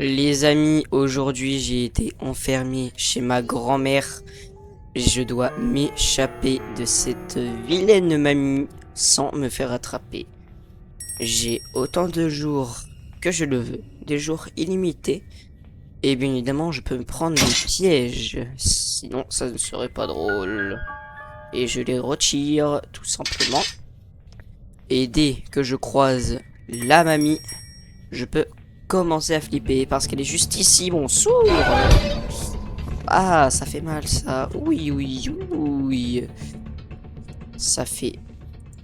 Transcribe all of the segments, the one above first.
Les amis, aujourd'hui j'ai été enfermé chez ma grand-mère. Je dois m'échapper de cette vilaine mamie sans me faire attraper. J'ai autant de jours que je le veux, des jours illimités. Et bien évidemment, je peux me prendre des pièges, sinon ça ne serait pas drôle. Et je les retire tout simplement. Et dès que je croise la mamie, je peux commencer à flipper parce qu'elle est juste ici, mon sourd. Ah, ça fait mal ça. Oui, oui, oui. Ça fait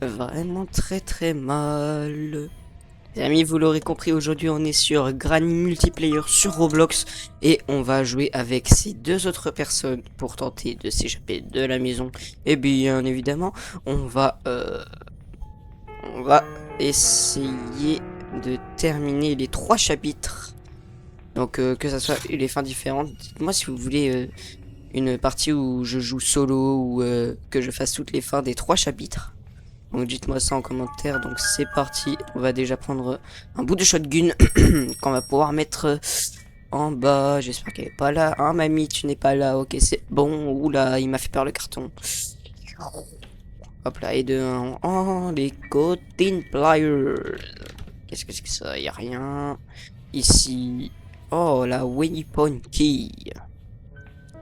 vraiment très très mal. Les amis, vous l'aurez compris, aujourd'hui on est sur Granny Multiplayer sur Roblox et on va jouer avec ces deux autres personnes pour tenter de s'échapper de la maison. Et bien évidemment, on va essayer de terminer les 3 chapitres. Donc que ça soit les fins différentes. Dites-moi si vous voulez une partie où je joue solo ou que je fasse toutes les fins des 3 chapitres. Donc dites-moi ça en commentaire. Donc c'est parti. On va déjà prendre un bout de shotgun qu'on va pouvoir mettre en bas. J'espère qu'elle est pas là. Hein, mamie, tu n'es pas là. Ok, c'est bon. Oula, il m'a fait peur le carton. Hop là, et de 1. Oh, les cotton pliers. Qu'est-ce que c'est que ça? Y a rien. Ici. Oh, la weapon key.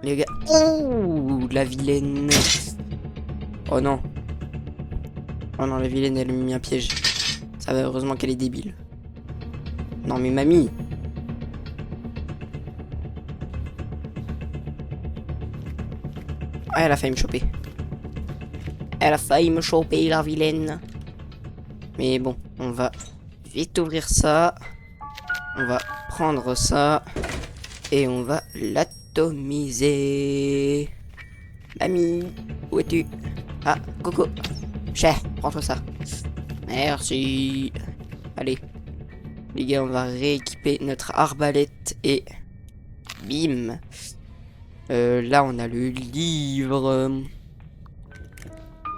Les gars. Oh, la vilaine. Oh non. Oh non, la vilaine, elle m'a mis un piège. Ça va, heureusement qu'elle est débile. Non, mais mamie. Ah, elle a failli me choper. Elle a failli me choper, la vilaine. Mais bon, on va vite ouvrir ça. On va prendre ça. Et on va l'atomiser. Mamie, où es-tu? Ah, coucou. Cher, prends-toi ça. Merci. Allez. Les gars, on va rééquiper notre arbalète et bim. Là, on a le livre.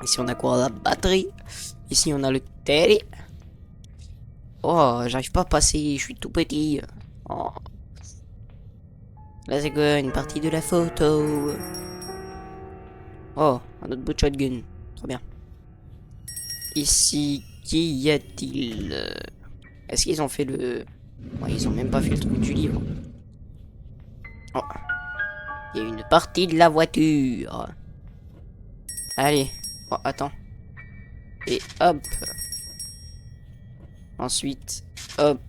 Ici, on a quoi? La batterie. Ici, on a le télé. Oh, j'arrive pas à passer. Je suis tout petit. Oh. Là, c'est quoi? Une partie de la photo. Oh, un autre bout de shotgun. Trop bien. Ici, qu'y a-t-il? Est-ce qu'ils ont fait le... Ouais, ils ont même pas fait le truc du livre. Oh. Il y a une partie de la voiture. Allez. Oh, attends. Et hop. Ensuite, hop.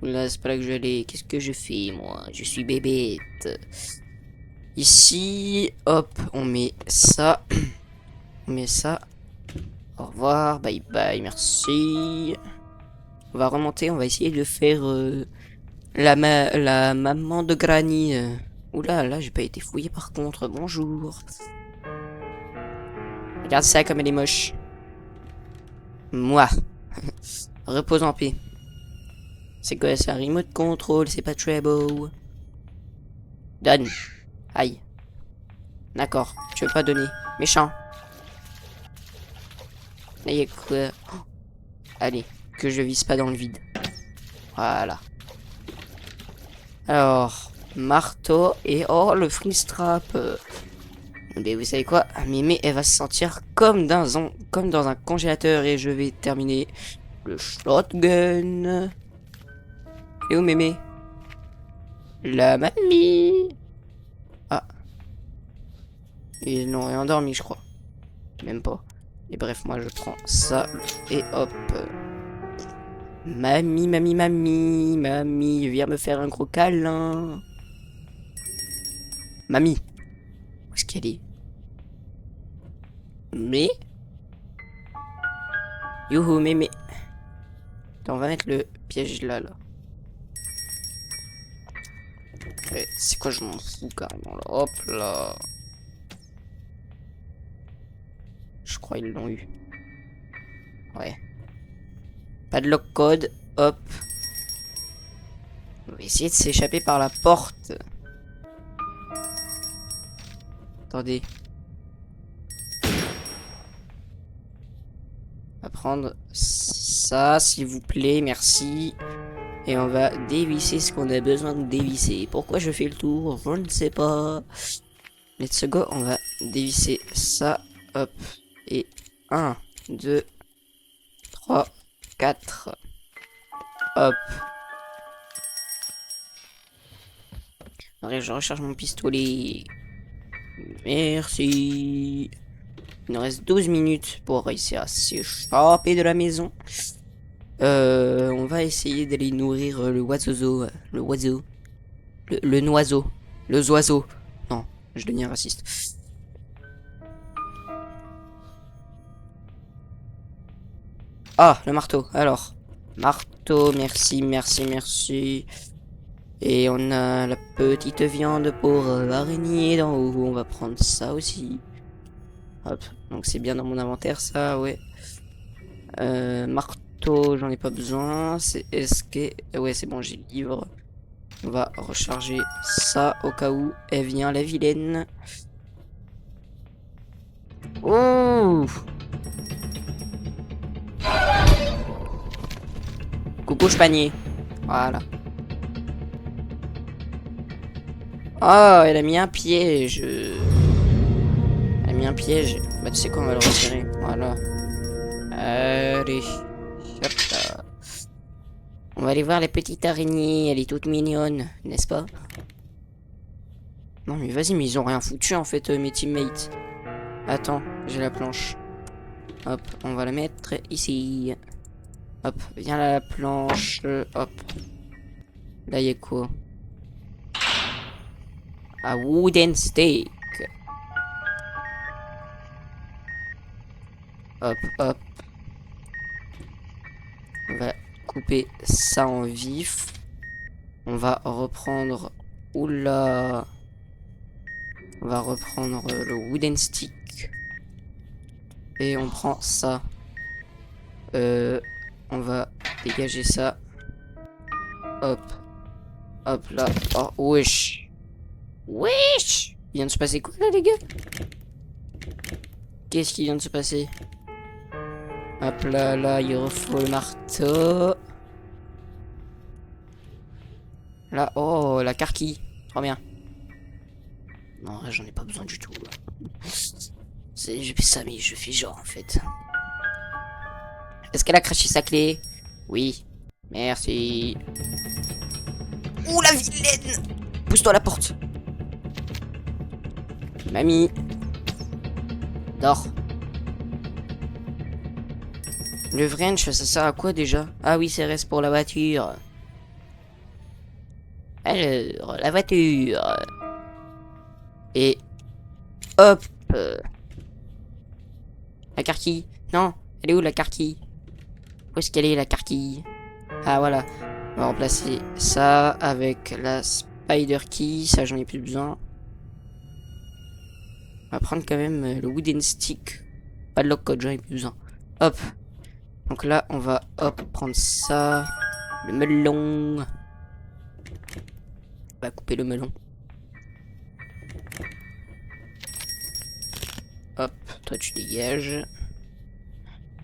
Là, c'est pas là que je vais aller. Qu'est-ce que je fais, moi? Je suis bébête. Ici, hop, on met ça. On met ça. Au revoir, bye bye, merci. On va remonter, on va essayer de faire la maman de Granny. Oula, là, j'ai pas été fouillé par contre. Bonjour. Regarde ça comme elle est moche. Moi. Repose en paix. C'est quoi ça? Remote control, c'est pas très beau. Donne. Aïe. D'accord, tu veux pas donner. Méchant. Là, y a quoi? Oh. Allez, que je vise pas dans le vide. Voilà. Alors, marteau et oh, le free strap. Mais vous savez quoi? Mémé, elle va se sentir comme dans un congélateur et je vais terminer le shotgun. Et où Mémé? La mamie. Ah. Ils l'ont réendormi, je crois. Même pas. Et bref, moi je prends ça et hop. Mamie, mamie, mamie, mamie, viens me faire un gros câlin. Mamie, où est-ce qu'elle est? Mais youhou, mais. Attends, on va mettre le piège là. C'est quoi, je m'en fous carrément là. Hop là. Je crois ils l'ont eu. Ouais. Padlock code. Hop. On va essayer de s'échapper par la porte. Attendez. On va prendre ça, s'il vous plaît. Merci. Et on va dévisser ce qu'on a besoin de dévisser. Pourquoi je fais le tour? Je ne sais pas. Let's go, on va dévisser ça. Hop. Et 1, 2, 3, 4. Hop. Allez, je recharge mon pistolet. Merci. Il nous reste 12 minutes pour réussir à s'échapper de la maison. On va essayer d'aller nourrir le oiseau. Le oiseau. Le noiseau. Le oiseau. Non, je deviens raciste. Ah, le marteau. Alors. Marteau, merci, merci, merci. Et on a la petite viande pour araignée d'en haut. On va prendre ça aussi. Hop. Donc c'est bien dans mon inventaire ça, ouais. Marteau, j'en ai pas besoin. C'est est-ce que... Ouais, c'est bon, j'ai le livre. On va recharger ça au cas où elle vient, la vilaine. Oh! Coucou, panier. Voilà. Oh, elle a mis un piège. Elle a mis un piège. Bah, tu sais quoi, on va le retirer. Voilà. Allez. Hop là. On va aller voir la petite araignée. Elle est toute mignonne, n'est-ce pas? Non, mais vas-y, mais ils ont rien foutu en fait, mes teammates. Attends, j'ai la planche. Hop, on va la mettre ici. Hop, viens là la planche. Hop. Là, il y a quoi? Un wooden steak. Hop, hop. On va couper ça en vif. On va reprendre... Oula. On va reprendre le wooden stick. Et on prend ça. On va dégager ça. Hop. Hop là. Oh, wesh. Wesh. Il vient de se passer quoi là, les gars? Qu'est-ce qui vient de se passer? Hop là, là, il refaut le marteau. Là, oh, la carquille. Trop bien. Non, j'en ai pas besoin du tout. Je fais ça, mais je fais genre, en fait. Est-ce qu'elle a craché sa clé? Oui. Merci. Ouh, la vilaine! Pousse-toi à la porte. Mamie. Dors. Le wrench, ça sert à quoi déjà? Ah oui, c'est reste pour la voiture. Alors, la voiture. Et... Hop. La carquille. Non, elle est où la carquille? Où est-ce qu'elle est la carquille? Ah voilà. On va remplacer ça avec la spider key. Ça, j'en ai plus besoin. On va prendre quand même le wooden stick. Pas de lock code, j'en ai plus besoin. Hop. Donc là, on va hop prendre ça. Le melon. On va couper le melon. Hop, toi tu dégages.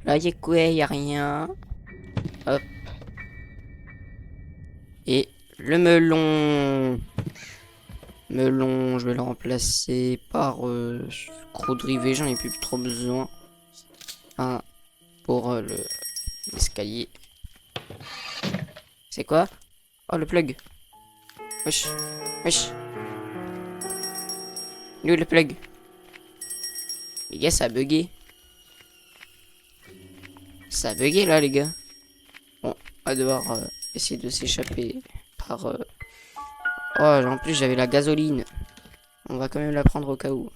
Là, y'a quoi? Y'a rien. Hop. Et le melon. Melon, je vais le remplacer par screw drivé. J'en ai plus trop besoin. Un pour l'escalier. C'est quoi? Oh, le plug. Wesh. Wesh. Il est où le plug? Les gars, ça a bugué. Ça a bugué là, les gars. Bon, on va devoir essayer de s'échapper par... Oh, en plus, j'avais la gasoline. On va quand même la prendre au cas où.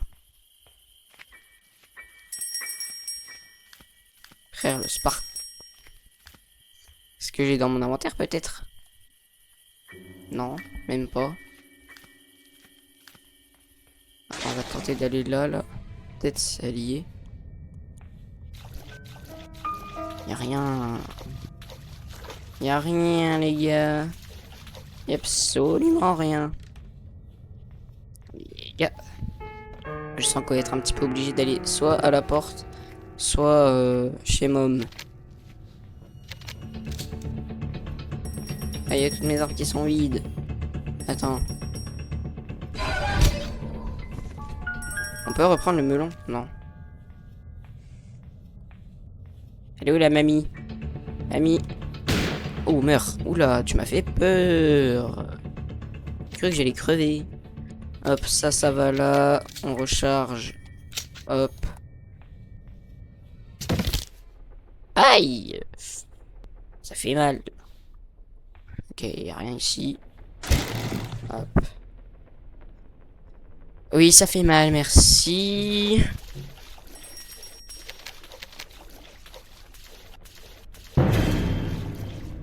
Frère, le Spark. Est-ce que j'ai dans mon inventaire, peut-être? Non, même pas. On va tenter d'aller là, là. Peut-être s'allier. Y'a rien. Y'a rien, les gars. Y'a absolument rien. Les gars. Je sens qu'on va être un petit peu obligé d'aller soit à la porte, soit chez Mom. Ah, il y a toutes mes armes qui sont vides. Attends. On peut reprendre le melon? Non. Elle est où la mamie? Mamie. Oh, meurs. Oula, tu m'as fait peur. J'ai cru que j'allais crever. Hop, ça va là. On recharge. Hop. Aïe! Ça fait mal. Ok, y a rien ici. Hop. Oui, ça fait mal, merci.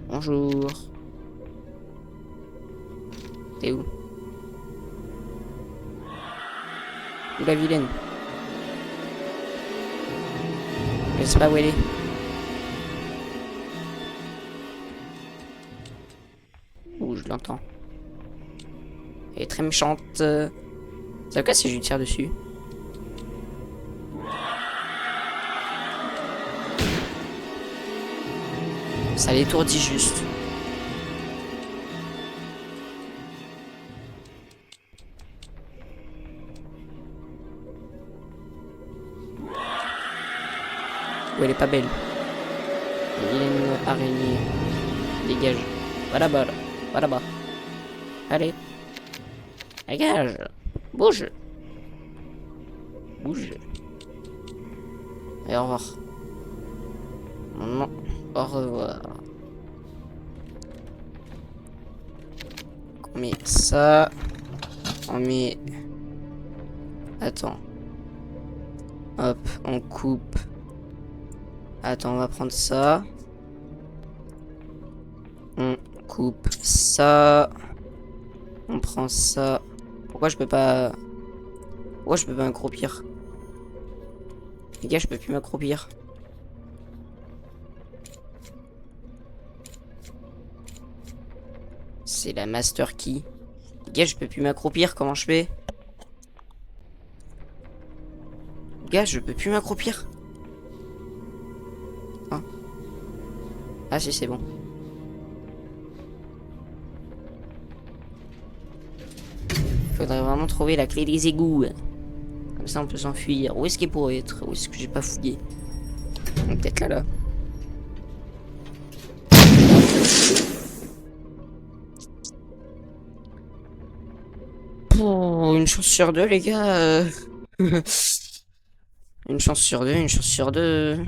Bonjour. T'es où? Où la vilaine? Je sais pas où elle est. Ouh, je l'entends. Elle est très méchante. C'est le cas si je lui tire dessus. Ça l'étourdit juste. Oh, elle est pas belle. Vilaine araignée. Dégage. Voilà bas là. Voilà bas. Allez. Dégage. Bouge. Bouge. Et au revoir. Non. Au revoir. On met ça. On met... Attends. Hop, on coupe. Attends, on va prendre ça. On coupe ça. On prend ça. Pourquoi je peux pas... Pourquoi je peux pas m'accroupir? Les gars, je peux plus m'accroupir. C'est la master key. Les gars, je peux plus m'accroupir. Comment je fais? Les gars, je peux plus m'accroupir. Hein? Ah si, c'est bon. Faudrait vraiment trouver la clé des égouts. Comme ça, on peut s'enfuir. Où est-ce qu'il pourrait être? Où est-ce que j'ai pas fouillé? Peut-être là. Pour une chance sur deux, les gars. Une chance sur deux, une chance sur deux.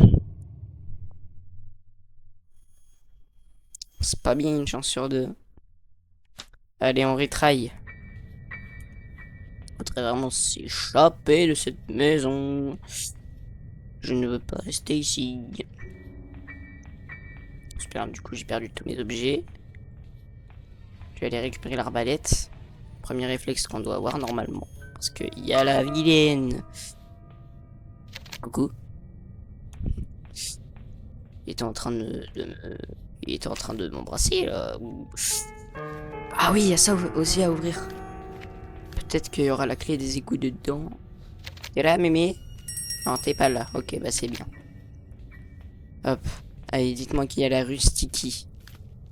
C'est pas bien une chance sur deux. Allez, on retraille. Faudrait vraiment s'échapper de cette maison. Je ne veux pas rester ici. Super, du coup j'ai perdu tous mes objets. Je vais aller récupérer l'arbalète. Premier réflexe qu'on doit avoir normalement. Parce qu'il y a la vilaine. Coucou. Il était en train il était en train de m'embrasser là. Ah oui, il y a ça aussi à ouvrir. Peut-être qu'il y aura la clé des égouts dedans. T'es là, mémé? Non, t'es pas là. Ok, bah c'est bien. Hop. Allez, dites-moi qu'il y a la rue Sticky.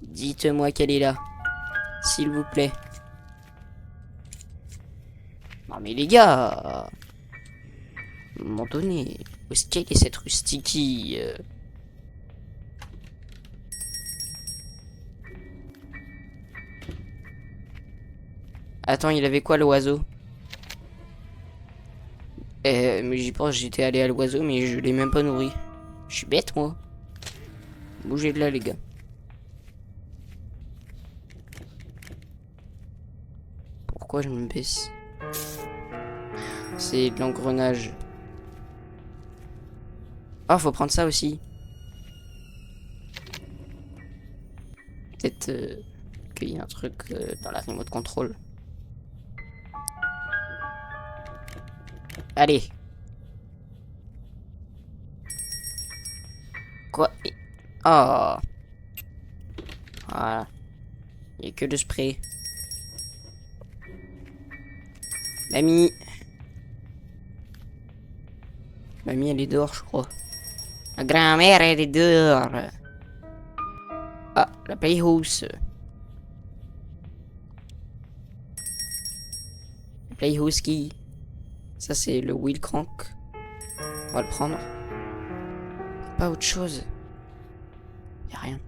Dites-moi qu'elle est là. S'il vous plaît. Non mais les gars. À un moment donné. Où est-ce qu'elle est cette rue Sticky? Attends, il avait quoi l'oiseau? Mais j'y pense, j'étais allé à l'oiseau, mais je l'ai même pas nourri. Je suis bête, moi. Bougez de là, les gars. Pourquoi je me baisse? C'est de l'engrenage. Ah, faut prendre ça aussi. Peut-être qu'il y a un truc dans la remote control. Allez. Quoi? Oh. Voilà. Il n'y a que le spray. Mamie. Mamie, elle est dehors, je crois. Ma grand-mère, elle est dehors. Ah, la playhouse. Playhooski. Ça, c'est le wheel crank. On va le prendre. Pas autre chose. Y'a rien.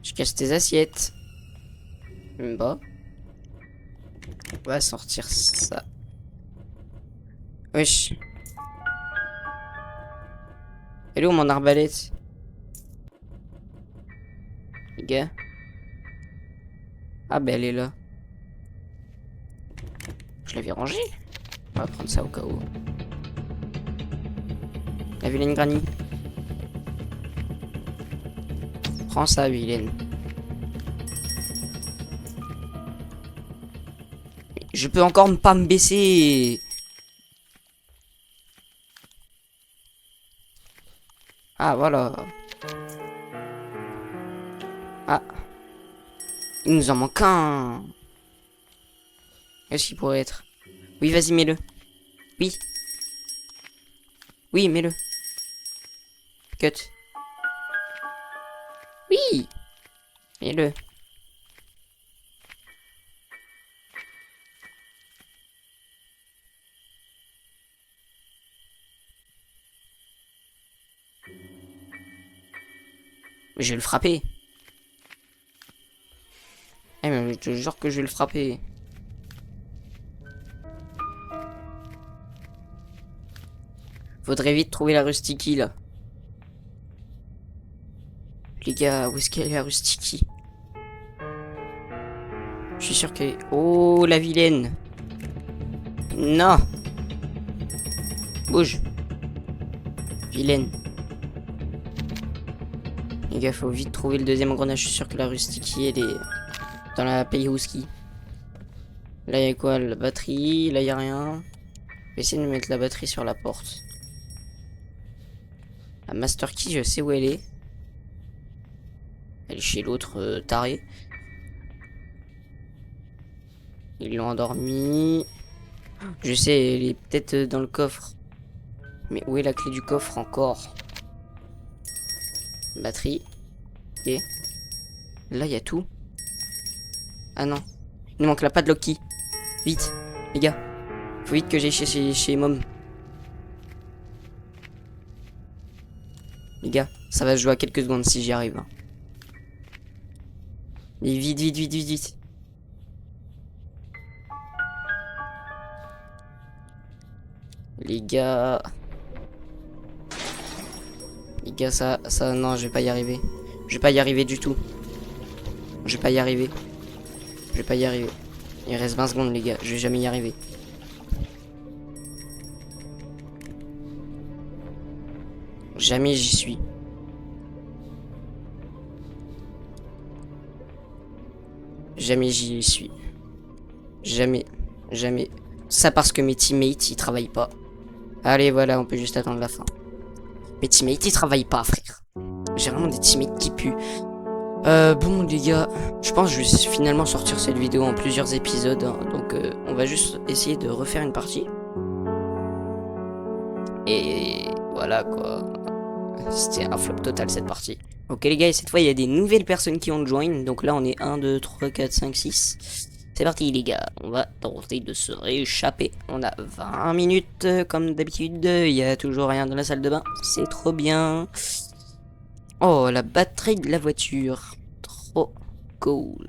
Je casse tes assiettes. Bah. On va sortir ça. Wesh. Elle est où mon arbalète? Les gars. Ah bah elle est là. Je l'avais rangée. On va prendre ça au cas où. La vilaine granny. Prends ça, vilaine. Je peux encore pas me baisser. Ah, voilà. Ah. Il nous en manque un. Qu'est-ce qu'il pourrait être? Oui, vas-y, mets-le. Oui. Oui, mets-le. Cut. Oui. Mets-le. Je vais le frapper. Eh mais je te jure que je vais le frapper. Faudrait vite trouver la Rustiki là. Les gars, où est-ce qu'elle est la Rustiki? Je suis sûr qu'elle est... Oh la vilaine. Non. Bouge. Vilaine. Les gars, faut vite trouver le deuxième engrenage. Je suis sûr que la Rustiki elle est dans la Playhooski. Là il y a quoi? La batterie. Là il y a rien. Je vais essayer de mettre la batterie sur la porte. La Master Key, je sais où elle est. Elle est chez l'autre taré. Ils l'ont endormi. Je sais, elle est peut-être dans le coffre. Mais où est la clé du coffre encore? Batterie. Ok. Là, il y a tout. Ah non. Il nous manque la padlock key. Vite, les gars. Faut vite que j'aille chez Mom. Les gars, ça va se jouer à quelques secondes si j'y arrive. Hein. Mais vite, vite, vite, vite, vite. Les gars... Les gars, ça, non, je vais pas y arriver. Je vais pas y arriver du tout. Je vais pas y arriver. Je vais pas y arriver. Il reste 20 secondes, les gars. Je vais jamais y arriver. Jamais j'y suis. Jamais j'y suis. Jamais. Jamais. Ça parce que mes teammates, ils travaillent pas. Allez, voilà, on peut juste attendre la fin. Mes teammates, ils travaillent pas, frère. J'ai vraiment des teammates qui puent. Bon, les gars, je pense que je vais finalement sortir cette vidéo en plusieurs épisodes. Hein, donc, on va juste essayer de refaire une partie. Et voilà, quoi. C'était un flop total, cette partie. Ok, les gars, et cette fois, il y a des nouvelles personnes qui ont join. Donc là, on est 1, 2, 3, 4, 5, 6. C'est parti, les gars. On va tenter de se rééchapper. On a 20 minutes, comme d'habitude. Il y a toujours rien dans la salle de bain. C'est trop bien. Oh, la batterie de la voiture. Trop cool.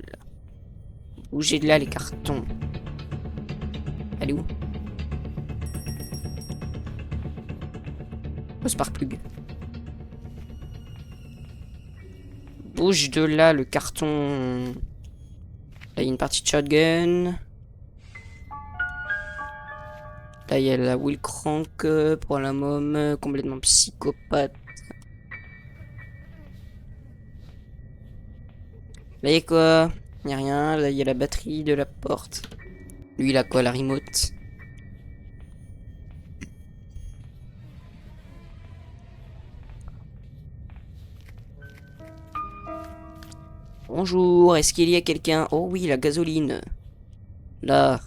Bougez de là, les cartons. Elle est où? Le Sparkplug. Bouge de là, le carton. Là, il y a une partie de shotgun. Là, il y a la wheel crank pour la môme, complètement psychopathe. Là, il y a quoi? Il n'y a rien. Là, il y a la batterie de la porte. Lui, il a quoi? La remote. Bonjour, est-ce qu'il y a quelqu'un? Oh oui, la gasoline. Là,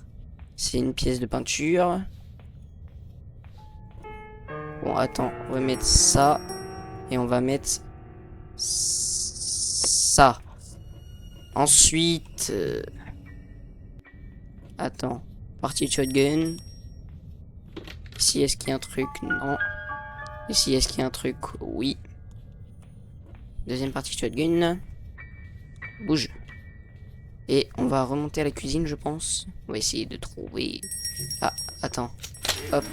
c'est une pièce de peinture. Bon, attends, on va mettre ça. Et on va mettre ça. Ensuite... Attends, Partie de shotgun. Ici, est-ce qu'il y a un truc? Non. Ici, est-ce qu'il y a un truc? Oui. Deuxième partie de shotgun. Bouge. Et on va remonter à la cuisine, je pense. On va essayer de trouver... Ah, attends. Hop.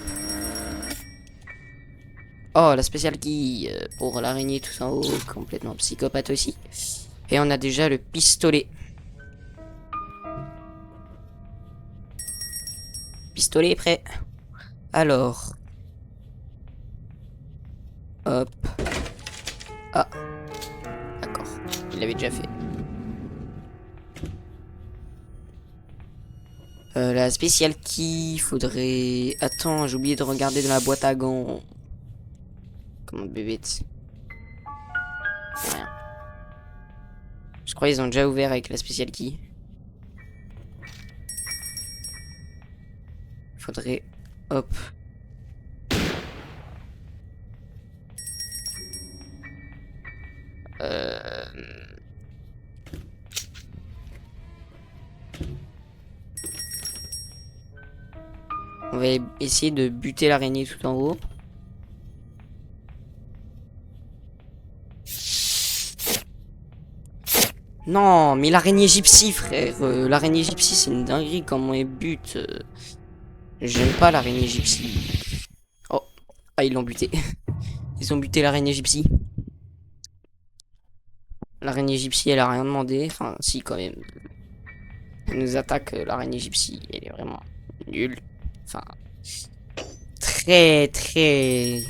Oh, la spéciale key pour l'araignée tout en haut. Complètement psychopathe aussi. Et on a déjà le pistolet. Pistolet est prêt. Alors. Hop. Ah. D'accord. Il l'avait déjà fait. La spéciale key, faudrait... Attends, j'ai oublié de regarder dans la boîte à gants. Comment bébé. Rien. Je crois qu'ils ont déjà ouvert avec la spéciale key. Faudrait... Hop. On va essayer de buter l'araignée tout en haut. Non, mais l'araignée gypsy, frère. L'araignée gypsy, c'est une dinguerie comment elle bute. J'aime pas l'araignée gypsy. Oh, ah, ils l'ont buté. Ils ont buté l'araignée gypsy. L'araignée gypsy, elle a rien demandé. Enfin, si, quand même. Elle nous attaque, l'araignée gypsy. Elle est vraiment nulle. Enfin, très, très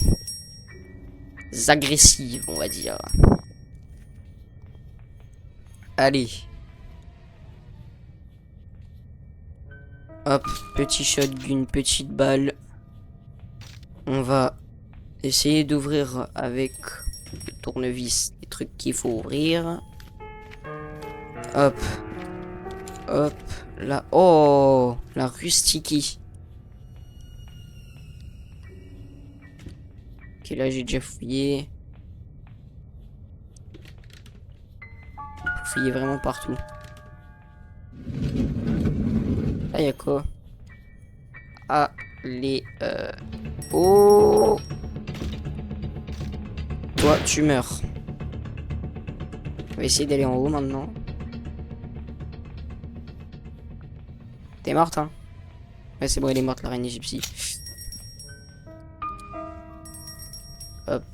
agressive, on va dire. Allez. Hop, petit shotgun, petite balle. On va essayer d'ouvrir avec le tournevis les trucs qu'il faut ouvrir. Hop. Hop. Là. Oh, la rustique. Ok, là j'ai déjà fouillé. Faut fouiller vraiment partout. Là, y'a quoi? Ah, les... Oh! Toi, tu meurs. On va essayer d'aller en haut maintenant. T'es morte, hein? Ouais, c'est bon, elle est morte, l'araignée gypsy. Hop.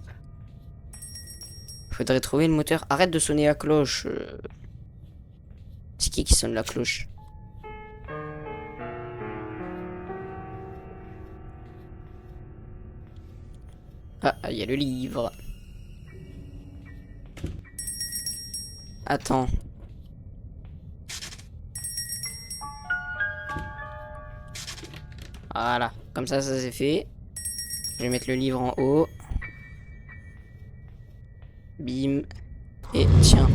Faudrait trouver le moteur. Arrête de sonner la cloche. C'est qui sonne la cloche? Ah, il y a le livre. Attends. Voilà, comme ça c'est fait. Je vais mettre le livre en haut. Bim. Et tiens.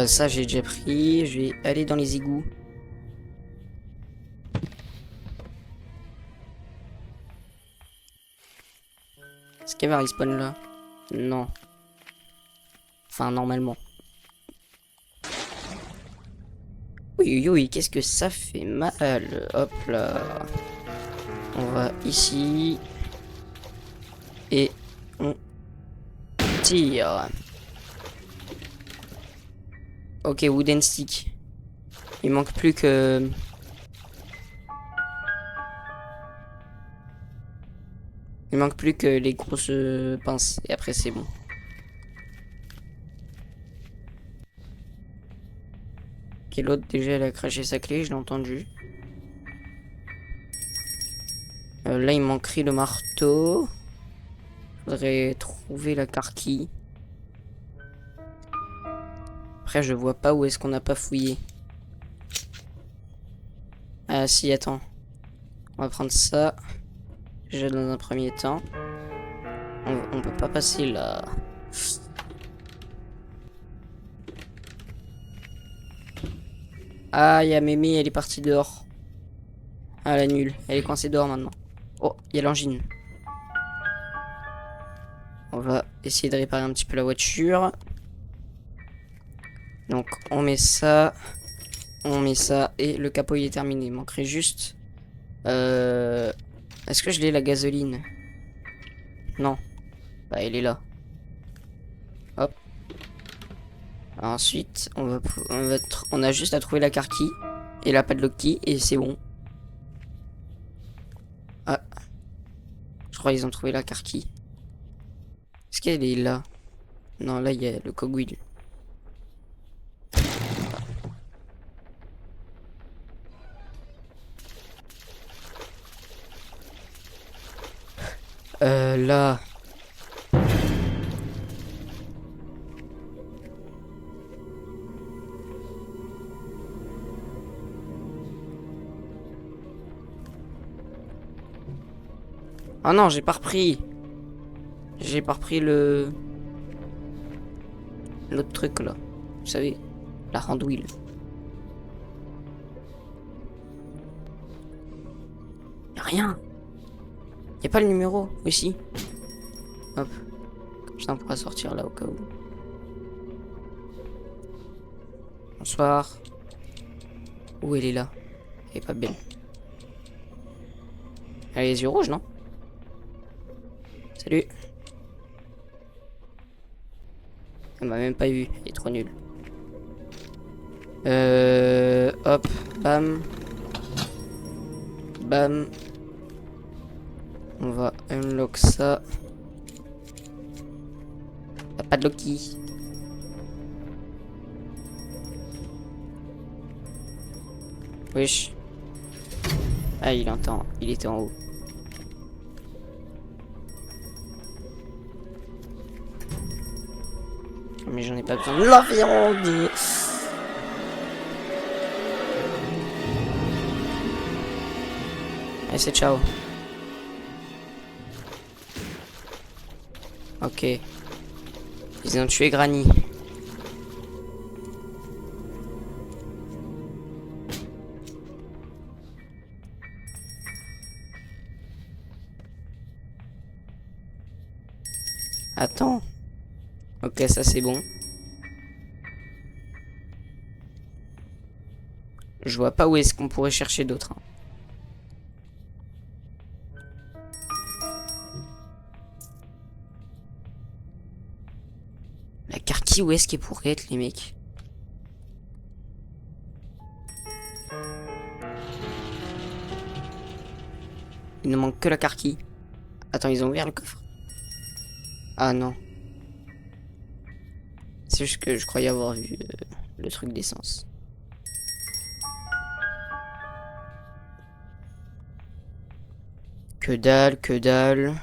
Ça j'ai déjà pris. Je vais aller dans les égouts. Est-ce qu'elle va respawn là? Non. Enfin, normalement. Oui, oui, oui, qu'est-ce que ça fait mal. Hop là. On va ici. Et on tire. Ok, wooden stick. Il manque plus que... Il manque plus que les grosses pinces. Et après, c'est bon. Ok, l'autre, déjà, elle a craché sa clé. Je l'ai entendu. Là, il manquerait le marteau. Faudrait trouver la carquille. Après, je vois pas où est-ce qu'on n'a pas fouillé. Ah, si, attends. On va prendre ça. Déjà dans un premier temps. On peut pas passer là. Ah, il y a Mémé, elle est partie dehors. Ah, la nulle. Elle est coincée dehors maintenant. Oh, il y a l'engine. On va essayer de réparer un petit peu la voiture. Donc, on met ça. On met ça et le capot il est terminé. Il manquerait juste... Est-ce que je l'ai la gasoline? Non. Bah elle est là. Hop. Ensuite, on a juste à trouver la carquille et la padlock key et c'est bon. Ah. Je crois qu'ils ont trouvé la carquille. Est-ce qu'elle est là? Non, là il y a le cogwheel. Là. Ah non, j'ai pas repris. J'ai pas repris l'autre truc là. Vous savez, la handwheel. Y'a rien. Y'a pas le numéro aussi. Hop. Comme ça on pourra sortir là au cas où. Bonsoir. Où elle est là? Elle est pas belle. Elle a les yeux rouges, non? Salut. Elle m'a même pas vu. Elle est trop nulle. Hop. Bam. Bam. On va unlock ça. Y'a pas de Loki. Wesh. Ah, il entend. Il était en haut. Mais j'en ai pas besoin de la viande. Allez, c'est ciao. Ok. Ils ont tué Granny. Attends. Ok, ça c'est bon. Je vois pas où est-ce qu'on pourrait chercher d'autres. Hein. La carquille, où est-ce qu'elle pourrait être, les mecs? Il ne manque que la carquille. Attends, ils ont ouvert le coffre? Ah non. C'est juste que je croyais avoir vu le truc d'essence. Que dalle, que dalle.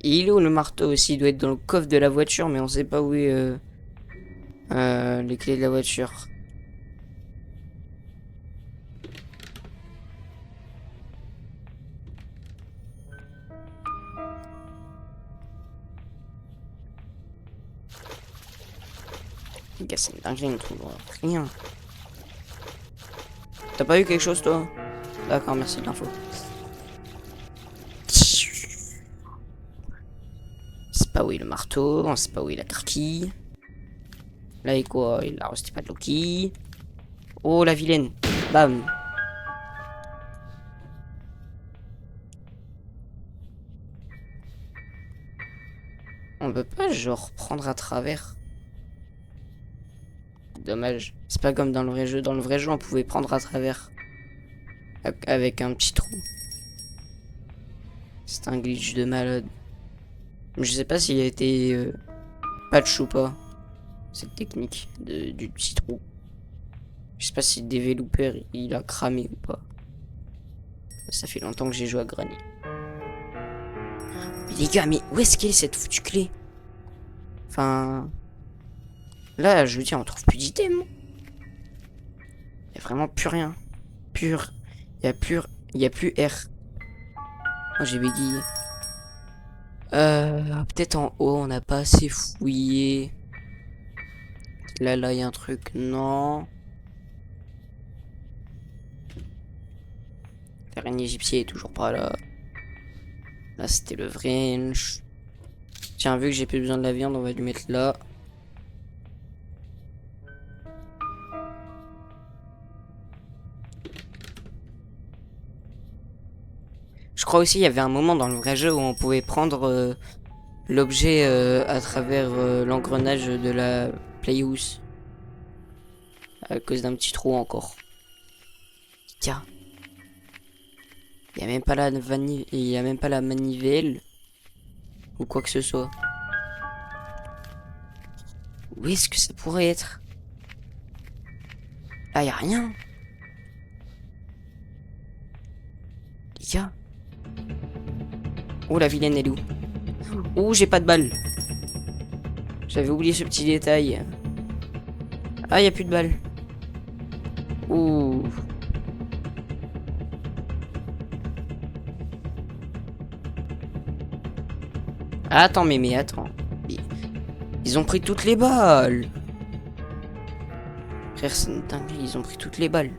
Et il est où le marteau aussi? Il doit être dans le coffre de la voiture, mais on sait pas où est les clés de la voiture. Les gars, c'est une dinguerie, on trouve rien. T'as pas vu quelque chose, toi? D'accord, merci de l'info. C'est pas où est le marteau, on sait pas où est la carquille. Là, il est quoi? Il a resté pas de Loki. Oh, la vilaine. Bam. On peut pas, genre, prendre à travers. Dommage. C'est pas comme dans le vrai jeu. Dans le vrai jeu, on pouvait prendre à travers. Avec un petit trou. C'est un glitch de malade. Je sais pas s'il a été patch ou pas. Cette technique du petit trou. Je sais pas si le développeur il a cramé ou pas. Ça fait longtemps que j'ai joué à Granny. Mais les gars, mais où est-ce qu'elle est cette foutue clé? Enfin... Là, je veux dire, on trouve plus d'items. Y a vraiment plus rien. Pur. Y a plus R. Oh, j'ai bégayé. Peut-être en haut, on n'a pas assez fouillé. Là, y a un truc. Non. L'araignée égyptienne est toujours pas là. Là, c'était le wrench. Tiens, vu que j'ai plus besoin de la viande, on va lui mettre là. crois aussi il y avait un moment dans le vrai jeu où on pouvait prendre l'objet à travers l'engrenage de la Playhouse. À cause d'un petit trou encore. Tiens. Il y a même pas il y a même pas la manivelle. Ou quoi que ce soit. Où est-ce que ça pourrait être? Là, y a rien. Les gars. Oh, la vilaine, elle est où? Oh, j'ai pas de balle. J'avais oublié ce petit détail. Ah, y a plus de balles. Ouh. Attends, mais attends. Ils ont pris toutes les balles. Frère, c'est une dinguerie, ils ont pris toutes les balles.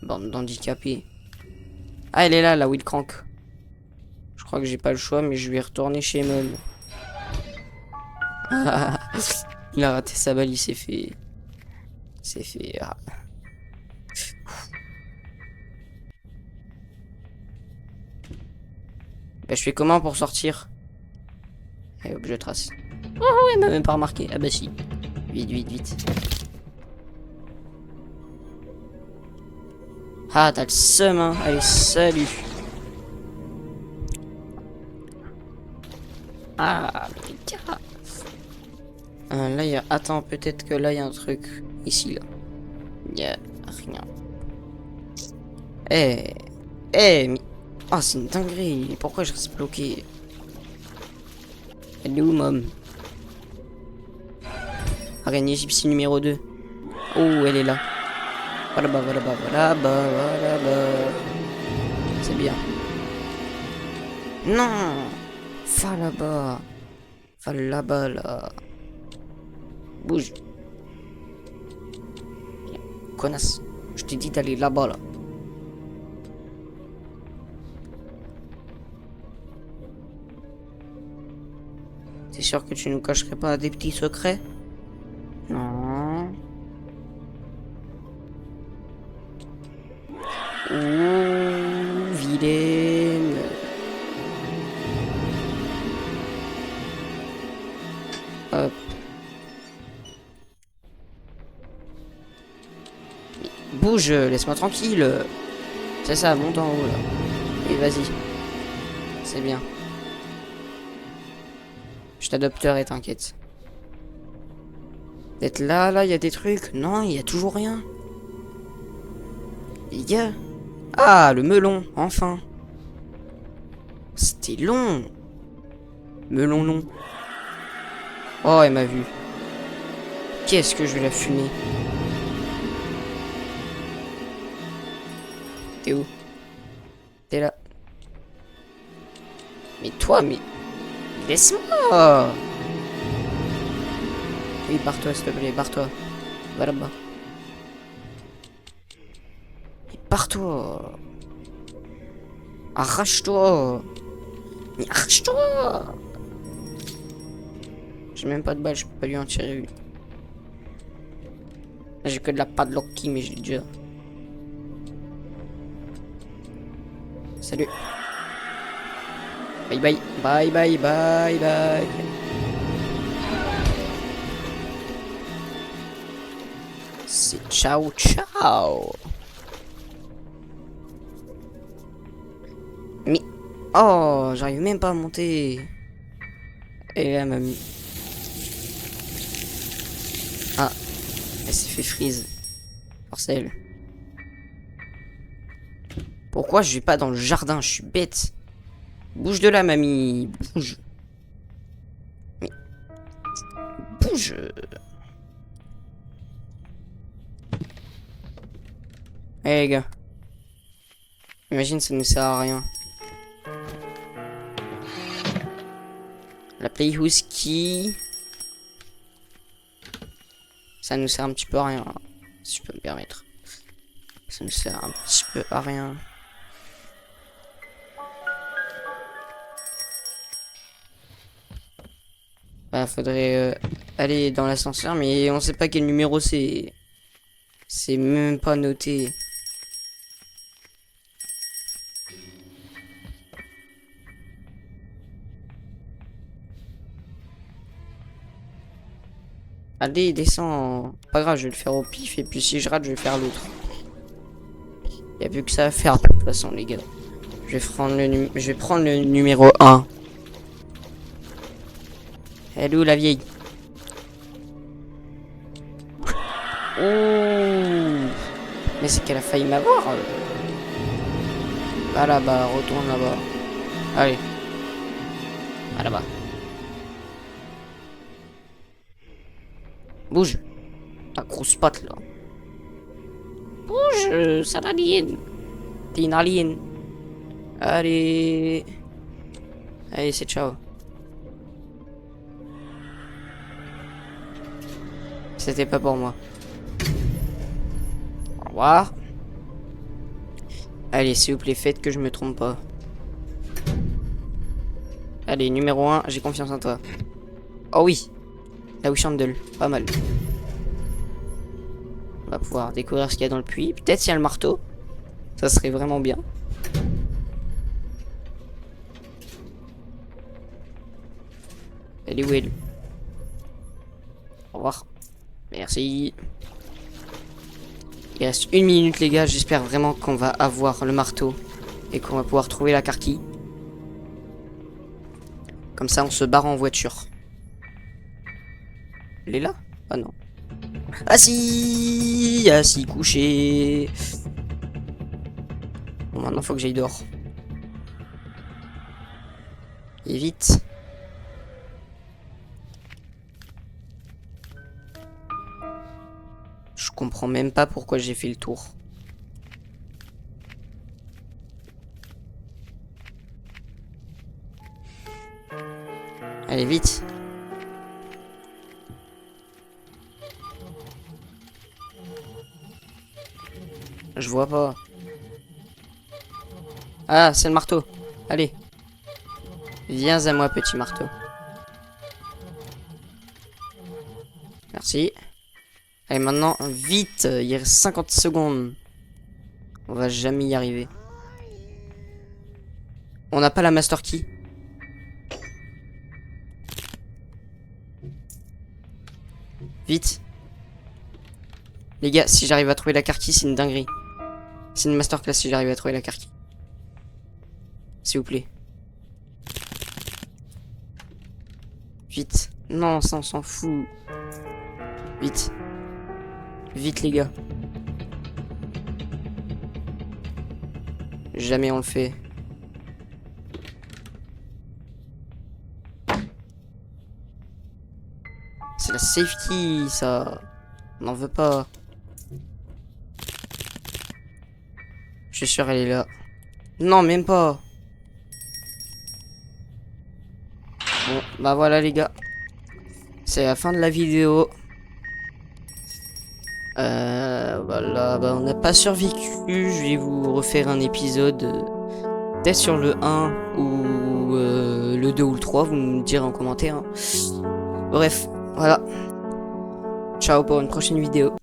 Bande d'handicapés. Ah, elle est là, la Will Crank. Je crois que j'ai pas le choix, mais je vais retourner chez Mom. Il a raté sa balle, il s'est fait... Ah. Bah, je fais comment pour sortir? Allez hop, je trace. Oh ouais, il m'a même pas remarqué. Ah bah si. Vite, vite, vite. Ah, t'as le seum, hein. Allez, salut. Ah, mais gars. Là, il y a... Attends, peut-être que là, il y a un truc. Ici, là. Il y a rien. Mais... Oh, c'est une dinguerie. Pourquoi je reste bloqué? Elle est où, Mom? Araignée égyptienne numéro 2. Oh, elle est là. Voilà, bah, voilà, bah, voilà, bah, voilà, bah. C'est bien. Non! Va là-bas. Va là-bas, là. Bouge. Connasse. Je t'ai dit d'aller là-bas, là. T'es sûr que tu nous cacherais pas des petits secrets? Non. Ouh, vilaine. Hop. Bouge, laisse-moi tranquille. C'est ça, monte en haut là. Et vas-y. C'est bien. Je t'adopterai, t'inquiète. Peut-être là, il y a des trucs. Non, il y a toujours rien. Les gars. Ah, le melon, enfin. C'était long. Melon long. Oh, elle m'a vu. Qu'est-ce que je vais la fumer? T'es où? T'es là. Mais toi, mais... Laisse-moi! Oui, barre-toi, s'il te plaît, barre-toi. Va là-bas. Mais barre-toi! Arrache-toi! Mais arrache-toi! J'ai même pas de balle, je peux pas lui en tirer une. J'ai que de la padlocky, mais j'ai déjà. Salut. Bye bye. Bye bye bye bye. C'est ciao ciao. Mais... Oh, j'arrive même pas à monter. Et là, mamie. Ah, elle s'est fait freeze. Forcelle. Pourquoi je vais pas dans le jardin? Je suis bête. Bouge de là, mamie. Bouge. Mais... Bouge. Eh les gars. Imagine, ça ne sert à rien. La Playhouse qui... Ça nous sert un petit peu à rien. Si je peux me permettre. Ça nous sert un petit peu à rien. Bah, faudrait aller dans l'ascenseur, mais on sait pas quel numéro c'est. C'est même pas noté. Allez, descends. Pas grave, je vais le faire au pif. Et puis si je rate, je vais faire l'autre. Y a plus que ça à faire de toute façon, les gars. Je vais prendre le numéro 1. Elle est où la vieille? Oh. Mais c'est qu'elle a failli m'avoir. Va là-bas, retourne là-bas. Allez. Va là-bas. Bouge. Ta grosse patte là. Bouge, c'est un alien. T'es une alien. Allez. Allez, c'est ciao. C'était pas pour moi. Au revoir. Allez, s'il vous plaît, faites que je me trompe pas. Allez, numéro 1, j'ai confiance en toi. Oh oui. La Wishandle, pas mal. On va pouvoir découvrir ce qu'il y a dans le puits. Peut-être s'il y a le marteau. Ça serait vraiment bien. Elle est où elle? Au revoir. Merci. Il reste 1 minute les gars. J'espère vraiment qu'on va avoir le marteau. Et qu'on va pouvoir trouver la carquille. Comme ça on se barre en voiture. Elle est là? Ah non. Assis, assis, couché. Bon, maintenant faut que j'aille dehors. Et vite. Je comprends même pas pourquoi j'ai fait le tour. Allez, vite. Je vois pas. Ah, c'est le marteau. Allez. Viens à moi, petit marteau. Merci. Allez, maintenant, vite. Il reste 50 secondes. On va jamais y arriver. On n'a pas la master key. Vite. Les gars, si j'arrive à trouver la carquille, c'est une dinguerie. C'est une masterclass si j'arrive à trouver la carquille. S'il vous plaît. Vite. Non, ça on s'en fout. Vite. Vite les gars. Jamais on le fait. C'est la safety, ça. On n'en veut pas. Je suis sûr elle est là. Non, même pas. Bon, bah voilà les gars. C'est la fin de la vidéo. Voilà, bah on n'a pas survécu. Je vais vous refaire un épisode. Peut-être sur le 1 ou le 2 ou le 3. Vous me direz en commentaire. Hein. Bref, voilà. Ciao pour une prochaine vidéo.